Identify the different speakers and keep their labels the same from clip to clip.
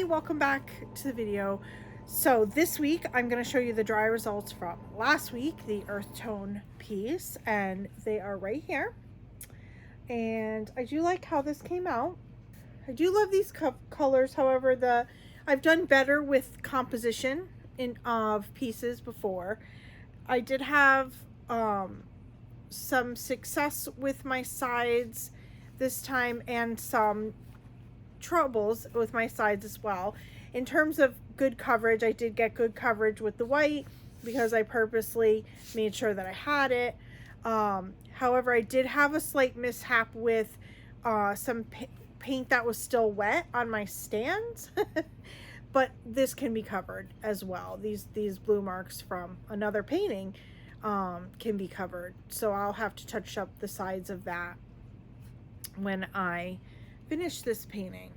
Speaker 1: welcome back to the video. So this week I'm going to show you the dry results from last week, the earth tone piece, and they are right here. And I do like how this came out. I do love these colors. However, I've done better with composition of pieces before. I did have some success with my sides this time and some troubles with my sides as well. In terms of good coverage, I did get good coverage with the white because I purposely made sure that I had it. However, I did have a slight mishap with some paint that was still wet on my stands. But this can be covered as well. These blue marks from another painting can be covered. So I'll have to touch up the sides of that when I finish this painting.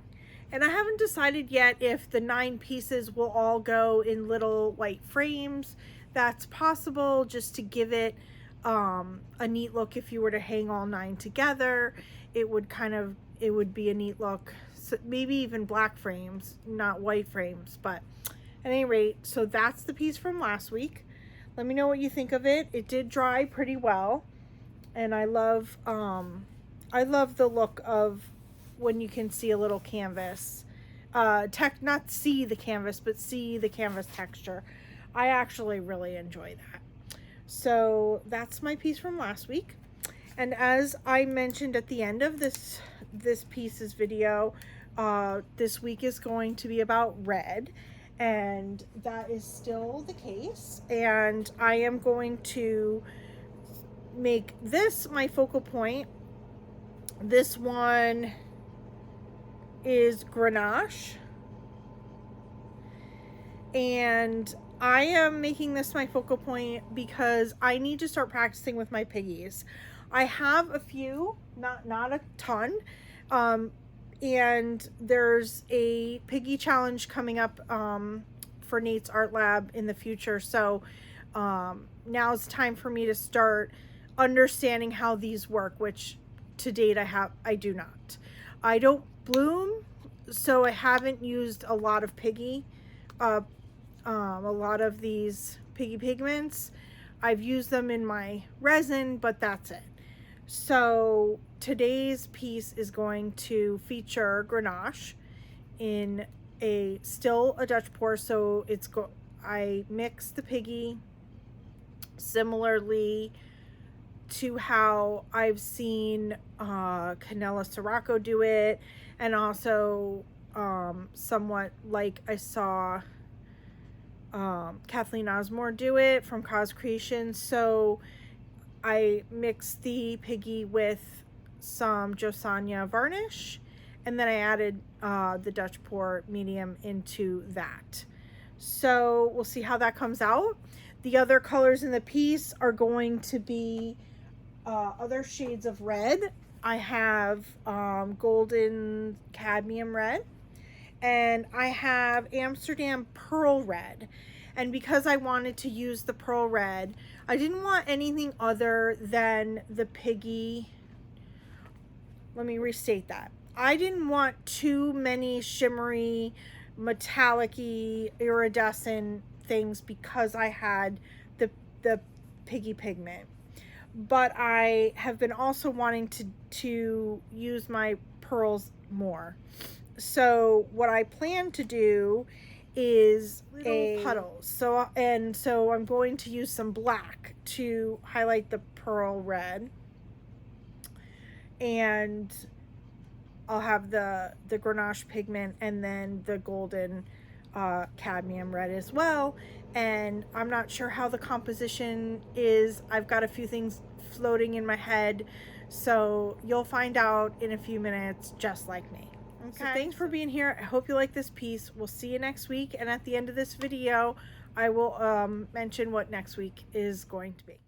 Speaker 1: And I haven't decided yet if the 9 pieces will all go in little white frames. That's possible, just to give it a neat look. If you were to hang all 9 together, it would be a neat look. So maybe even black frames, not white frames. But at any rate, so that's the piece from last week. Let me know what you think of it. It did dry pretty well, and I love the look of when you can see a little canvas, not see the canvas, but see the canvas texture. I actually really enjoy that. So that's my piece from last week. And as I mentioned at the end of this piece's video, this week is going to be about red, and that is still the case. And I am going to make this my focal point. This one is Grenache, and I am making this my focal point because I need to start practicing with my piggies. I have a few, not a ton, and there's a piggy challenge coming up for Nate's Art Lab in the future. So now's time for me to start understanding how these work, which to date I do not. I don't bloom, so I haven't used a lot of a lot of these piggy pigments. I've used them in my resin, but that's it. So today's piece is going to feature Grenache in still a Dutch pour. So I mix the piggy similarly to how I've seen Canela Sirocco do it, and also somewhat like I saw Kathleen Osmore do it from Cause Creation. So I mixed the piggy with some Josanya varnish, and then I added the Dutch pour medium into that. So we'll see how that comes out. The other colors in the piece are going to be other shades of red. I have golden cadmium red, and I have Amsterdam pearl red. And because I wanted to use the pearl red, I didn't want anything other than the piggy. Let me restate that. I didn't want too many shimmery, metallic-y, iridescent things because I had the piggy pigment. But I have been also wanting to use my pearls more. So what I plan to do is little puddles. So I'm going to use some black to highlight the pearl red, and I'll have the Grenache pigment and then the golden cadmium red as well. And I'm not sure how the composition is. I've got a few things floating in my head, so you'll find out in a few minutes, just like me. Okay, so thanks for being here. I hope you like this piece. We'll see you next week, and at the end of this video I will mention what next week is going to be.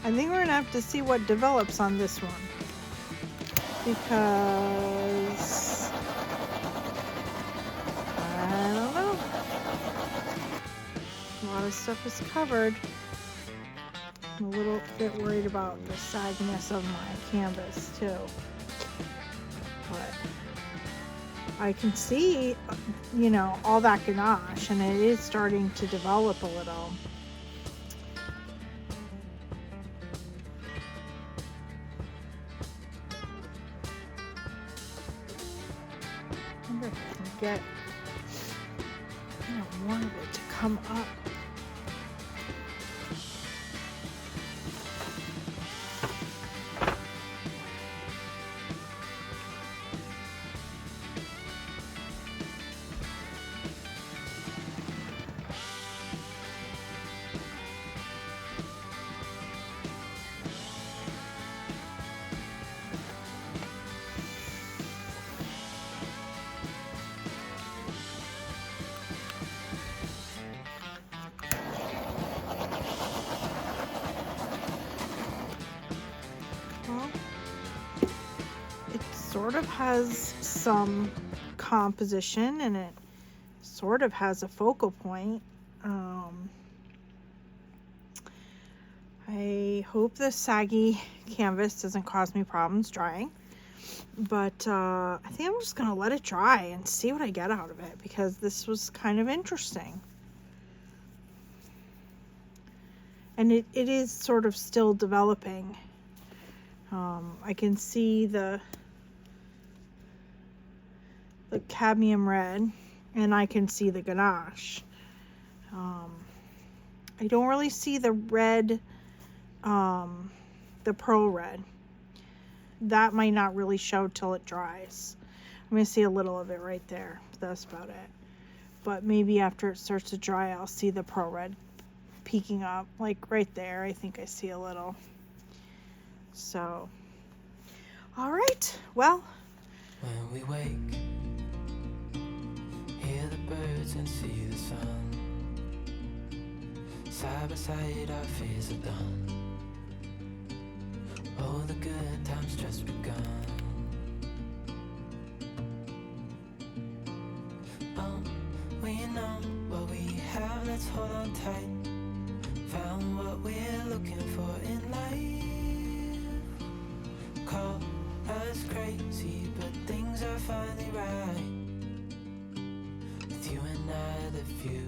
Speaker 1: I think we're gonna have to see what develops on this one, because I don't know. A lot of stuff is covered. I'm a little bit worried about the sagginess of my canvas too, but I can see, you know, all that ganache, and it is starting to develop a little. I wonder if I can get, you know, more of it to come up. sort of has some composition, and it sort of has a focal point. I hope the saggy canvas doesn't cause me problems drying, but I think I'm just gonna let it dry and see what I get out of it, because this was kind of interesting. And it is sort of still developing. I can see the cadmium red, and I can see the Grenache. I don't really see the red, the pearl red. That might not really show till it dries. I'm going to see a little of it right there. That's about it. But maybe after it starts to dry, I'll see the pearl red peeking up. Like right there, I think I see a little. So, all right. Well,
Speaker 2: when we wake, hear the birds and see the sun. Side by side, our fears are done. Oh, the good times just begun. Oh, we know what we have, let's hold on tight. Found what we're looking for in life. Call us crazy, but things are finally right. With you and I, the future